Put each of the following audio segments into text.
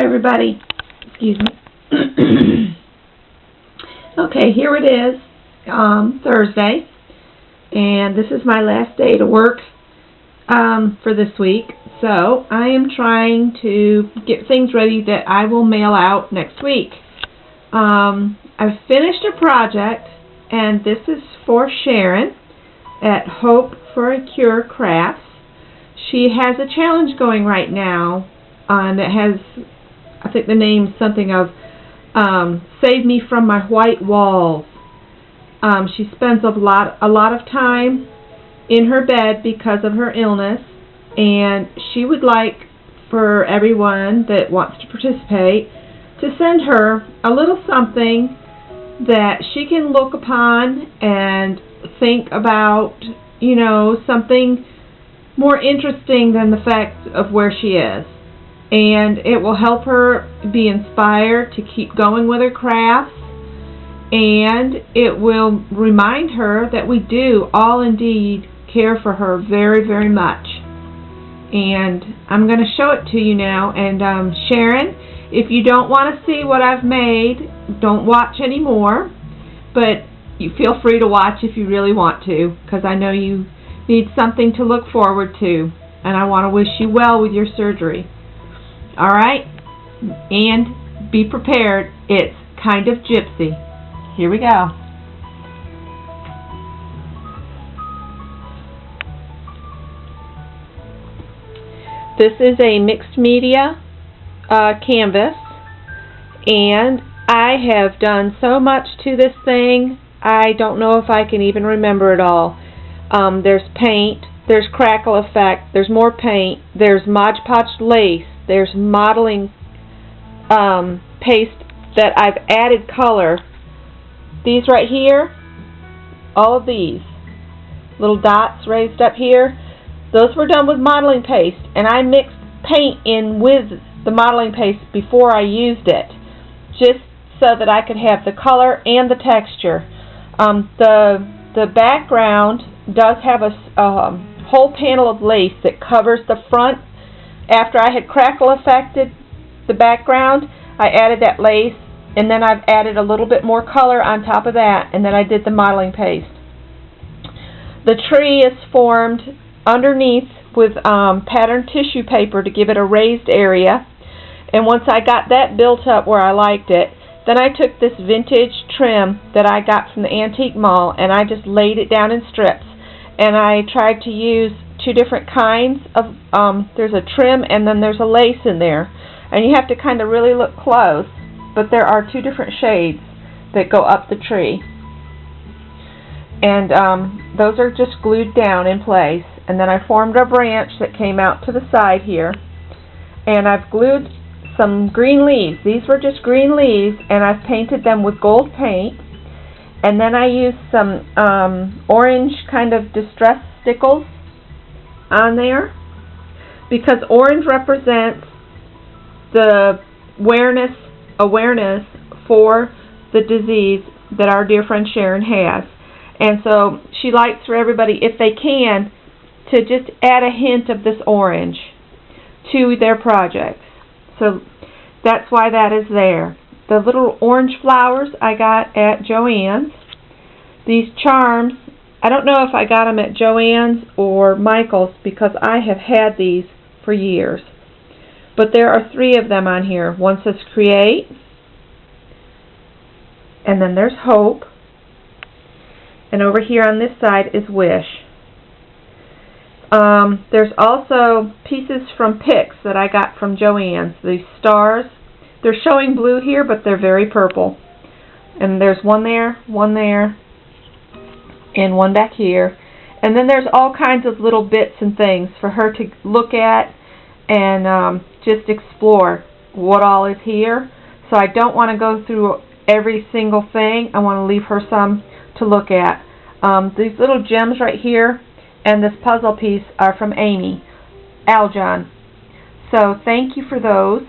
everybody. Excuse me. Okay, here it is, Thursday, and this is my last day to work for this week. So I am trying to get things ready that I will mail out next week. I've finished a project, and this is for Sharon at Hope4acurecrafts. She has a challenge going right now that has, I think the name's something of Save Me From My White Walls. She spends a lot of time in her bed because of her illness, and she would like for everyone that wants to participate to send her a little something that she can look upon and think about, you know, something more interesting than the fact of where she is. And it will help her be inspired to keep going with her crafts, and it will remind her that we do all indeed care for her very, very much. And I'm going to show it to you now. And Sharon, if you don't want to see what I've made, don't watch anymore, but you feel free to watch if you really want to, because I know you need something to look forward to, and I want to wish you well with your surgery. Alright? And be prepared. It's kind of gypsy. Here we go. This is a mixed media canvas, and I have done so much to this thing, I don't know if I can even remember it all. There's paint, there's crackle effect, there's more paint, there's Mod Podge lace, there's modeling paste that I've added color. These right here, all of these little dots raised up here, those were done with modeling paste, and I mixed paint in with the modeling paste before I used it, just so that I could have the color and the texture. The background does have a whole panel of lace that covers the front. After I had crackle effected the background, I added that lace, and then I've added a little bit more color on top of that, and then I did the modeling paste. The tree is formed underneath with patterned tissue paper to give it a raised area, and once I got that built up where I liked it, then I took this vintage trim that I got from the antique mall, and I just laid it down in strips, and I tried to use two different kinds of, there's a trim and then there's a lace in there, and you have to kind of really look close, but there are two different shades that go up the tree, and those are just glued down in place. And then I formed a branch that came out to the side here, and I've glued some green leaves. These were just green leaves, and I've painted them with gold paint, and then I used some orange kind of distress stickles on there, because orange represents the awareness for the disease that our dear friend Sharon has. And so she likes for everybody, if they can, to just add a hint of this orange to their projects. So that's why that is there. The little orange flowers I got at Joann's. These charms, I don't know if I got them at Joann's or Michael's, because I have had these for years. But there are 3 of them on here. One says Create, and then there's Hope, and over here on this side is Wish. There's also pieces from picks that I got from Joann's. These stars, they're showing blue here, but they're very purple. And there's one there, and one back here. And then there's all kinds of little bits and things for her to look at and just explore what all is here. So I don't want to go through every single thing. I want to leave her some to look at. These little gems right here and this puzzle piece are from Amy Aljon. So thank you for those.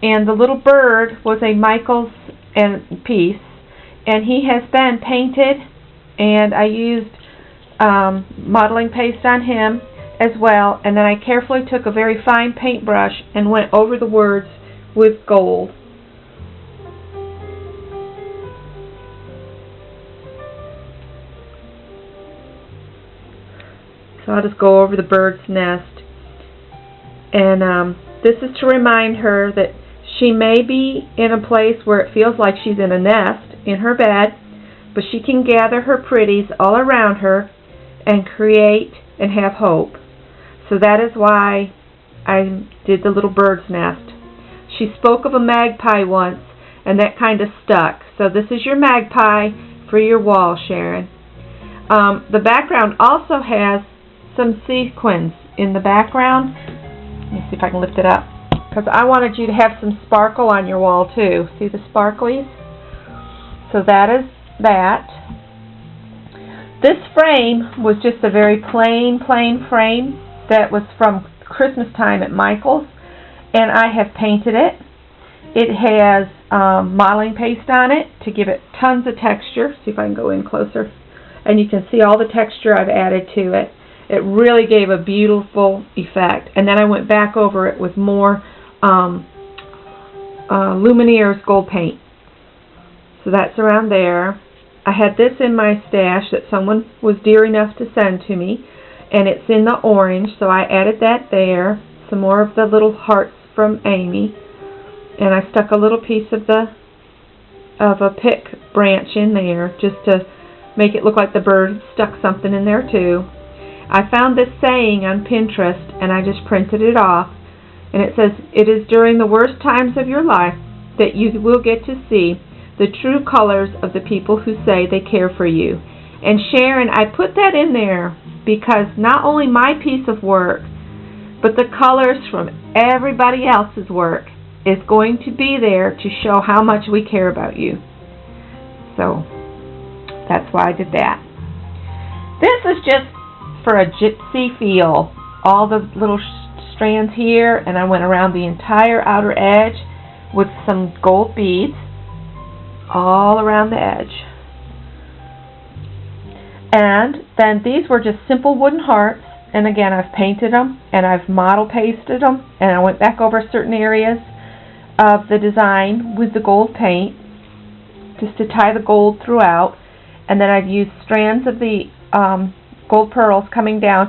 And the little bird was a Michael's piece, and he has been painted, and I used modeling paste on him as well, and then I carefully took a very fine paintbrush and went over the words with gold. So I'll just go over the bird's nest. And this is to remind her that she may be in a place where it feels like she's in a nest in her bed, but she can gather her pretties all around her and create and have hope. So that is why I did the little bird's nest. She spoke of a magpie once, and that kind of stuck. So this is your magpie for your wall, Sharon. The background also has some sequins in the background. Let me see if I can lift it up, because I wanted you to have some sparkle on your wall too. See the sparklies? So that is that. This frame was just a very plain frame that was from Christmas time at Michael's, and I have painted it. It has modeling paste on it to give it tons of texture. See if I can go in closer. And you can see all the texture I've added to it. It really gave a beautiful effect. And then I went back over it with more Lumineers gold paint. So that's around there. I had this in my stash that someone was dear enough to send to me, and it's in the orange, so I added that there. Some more of the little hearts from Amy, and I stuck a little piece of a pick branch in there just to make it look like the bird stuck something in there too. I found this saying on Pinterest, and I just printed it off, and it says, "It is during the worst times of your life that you will get to see the true colors of the people who say they care for you." And Sharon, I put that in there because not only my piece of work, but the colors from everybody else's work is going to be there to show how much we care about you. So that's why I did that. This is just for a gypsy feel. All the little strands here, and I went around the entire outer edge with some gold beads all around the edge. And then these were just simple wooden hearts, and again I've painted them and I've model pasted them, and I went back over certain areas of the design with the gold paint just to tie the gold throughout, and then I've used strands of the gold pearls coming down